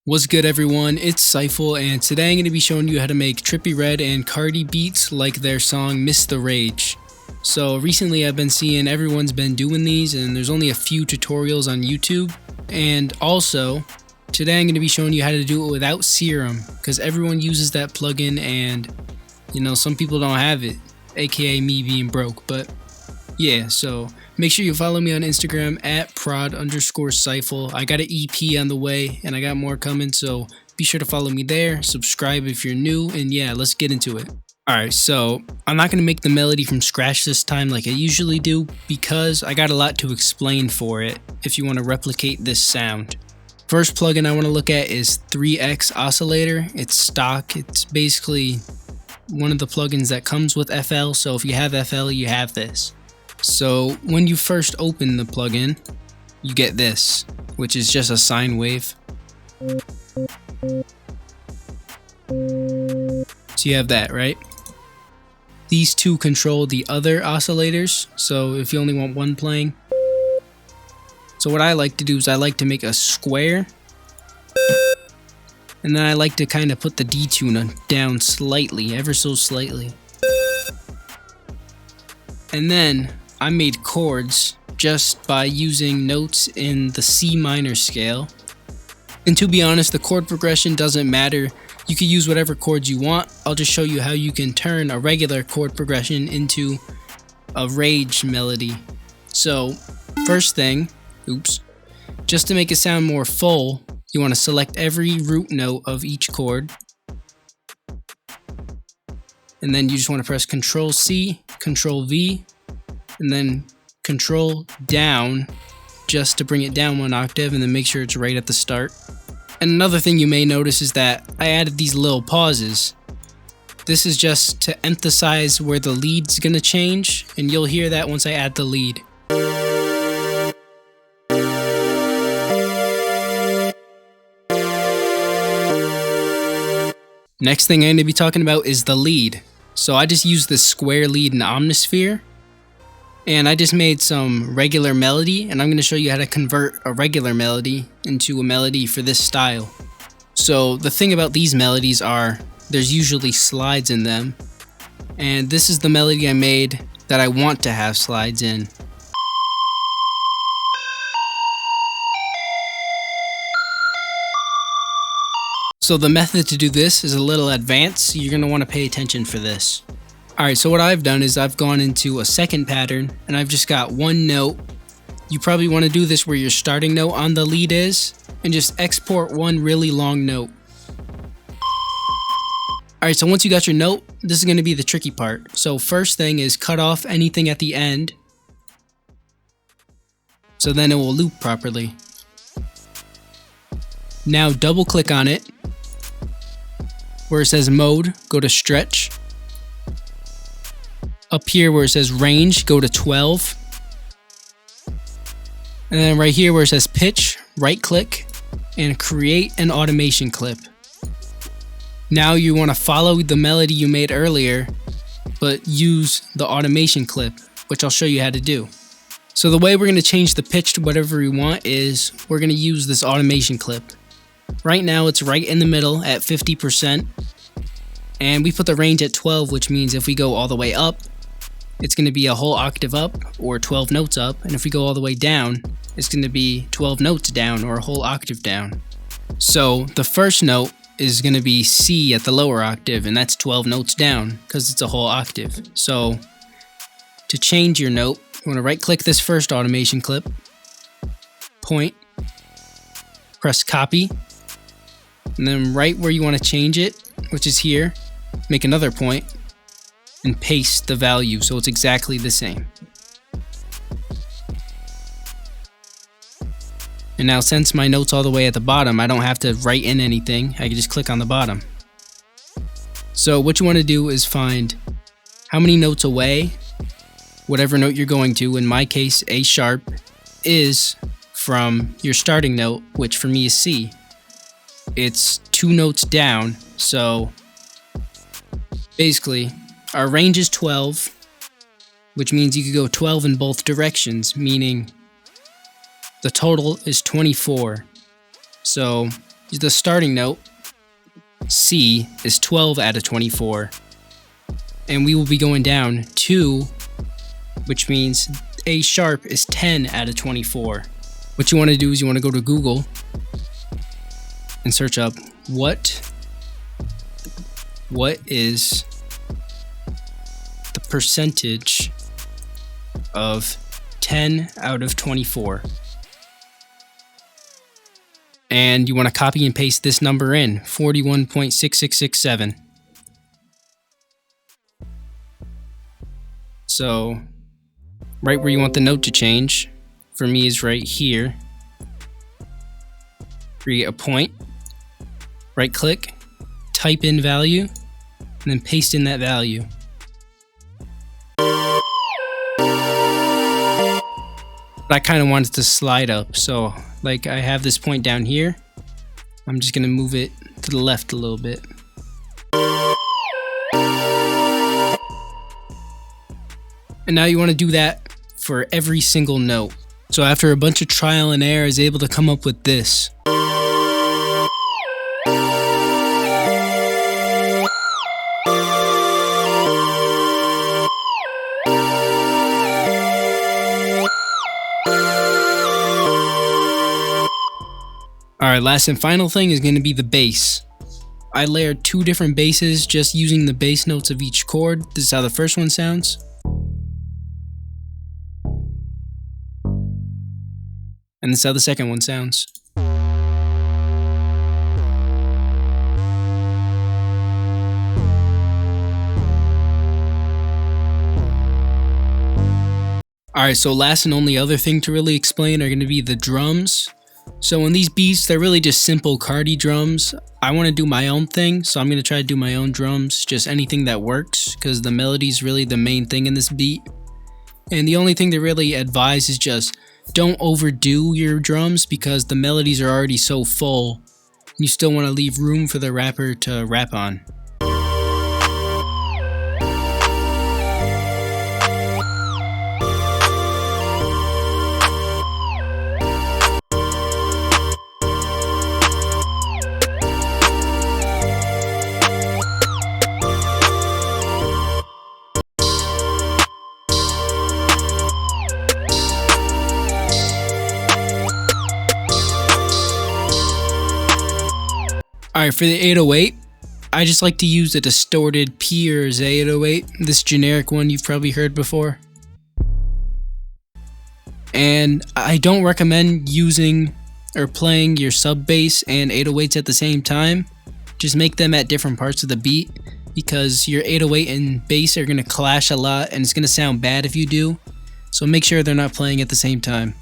What's good everyone, it's Cyfal, and today I'm going to be showing you how to make TRIPPIE REDD and CARTI beats like their song Miss the Rage. So recently I've been seeing everyone's been doing these, and there's only a few tutorials on YouTube. And also, today I'm going to be showing you how to do it without Serum, because everyone uses that plugin and, you know, some people don't have it, aka me being broke. But yeah, so make sure you follow me on Instagram at prod_Cyfal. I got an EP on the way and I got more coming, so be sure to follow me there. Subscribe if you're new, and yeah, let's get into it. Alright, so I'm not going to make the melody from scratch this time like I usually do because I got a lot to explain for it if you want to replicate this sound. First plugin I want to look at is 3X Oscillator. It's stock. It's basically one of the plugins that comes with FL, so if you have FL, you have this. So when you first open the plugin, you get this, which is just a sine wave. So you have that, right? These two control the other oscillators, so if you only want one playing. So what I like to do is I like to make a square, and then I like to kind of put the detune down slightly, ever so slightly. And then I made chords just by using notes in the C minor scale. And to be honest, the chord progression doesn't matter. You can use whatever chords you want. I'll just show you how you can turn a regular chord progression into a rage melody. So first thing, just to make it sound more full, you want to select every root note of each chord. And then you just want to press Control C, Control V, and then Control down just to bring it down one octave, and then make sure it's right at the start. And another thing you may notice is that I added these little pauses. This is just to emphasize where the lead's gonna change, and you'll hear that once I add the lead. Next thing I'm going to be talking about is the lead. So I just used the square lead in Omnisphere, and I just made some regular melody, and I'm going to show you how to convert a regular melody into a melody for this style. So the thing about these melodies are there's usually slides in them, and this is the melody I made that I want to have slides in. So the method to do this is a little advanced, so you're going to want to pay attention for this. Alright, so what I've done is I've gone into a second pattern, and I've just got one note. You probably want to do this where your starting note on the lead is, and just export one really long note. Alright, so once you got your note, this is going to be the tricky part. So first thing is cut off anything at the end, so then it will loop properly. Now double click on it. Where it says mode, go to stretch. Up here where it says range, go to 12. And then right here where it says pitch, right click and create an automation clip. Now you want to follow the melody you made earlier, but use the automation clip, which I'll show you how to do. So the way we're going to change the pitch to whatever we want is we're going to use this automation clip. Right now it's right in the middle at 50%, and we put the range at 12, which means if we go all the way up, it's going to be a whole octave up or 12 notes up, and if we go all the way down, it's going to be 12 notes down or a whole octave down. So the first note is going to be C at the lower octave, and that's 12 notes down because it's a whole octave. So to change your note, you want to right click this first automation clip, point, press copy, and then right where you want to change it, which is here, make another point and paste the value so it's exactly the same. And now since my note's all the way at the bottom, I don't have to write in anything. I can just click on the bottom. So what you want to do is find how many notes away whatever note you're going to, in my case A sharp, is from your starting note, which for me is C. It's 2 notes down, so basically our range is 12, which means you could go 12 in both directions, meaning the total is 24. So the starting note, C, is 12 out of 24. And we will be going down 2, which means A sharp is 10 out of 24. What you want to do is you want to go to Google and search up what is the percentage of 10 out of 24. And you want to copy and paste this number in, 41.6667. So, right where you want the note to change, for me is right here. Create a point, right click, type in value, and then paste in that value. But I kind of want it to slide up, so like I have this point down here. I'm just going to move it to the left a little bit. And now you want to do that for every single note. So after a bunch of trial and error, I was able to come up with this. Alright, last and final thing is going to be the bass. I layered 2 different basses just using the bass notes of each chord. This is how the first one sounds. And this is how the second one sounds. Alright, so last and only other thing to really explain are going to be the drums. So in these beats, they're really just simple CARTI drums. I want to do my own thing, so I'm going to try to do my own drums, just anything that works, because the melody is really the main thing in this beat. And the only thing they really advise is just don't overdo your drums, because the melodies are already so full. You still want to leave room for the rapper to rap on. Alright, for the 808, I just like to use a distorted P or Z 808, this generic one you've probably heard before. And I don't recommend using or playing your sub bass and 808s at the same time. Just make them at different parts of the beat, because your 808 and bass are going to clash a lot and it's going to sound bad if you do. So make sure they're not playing at the same time.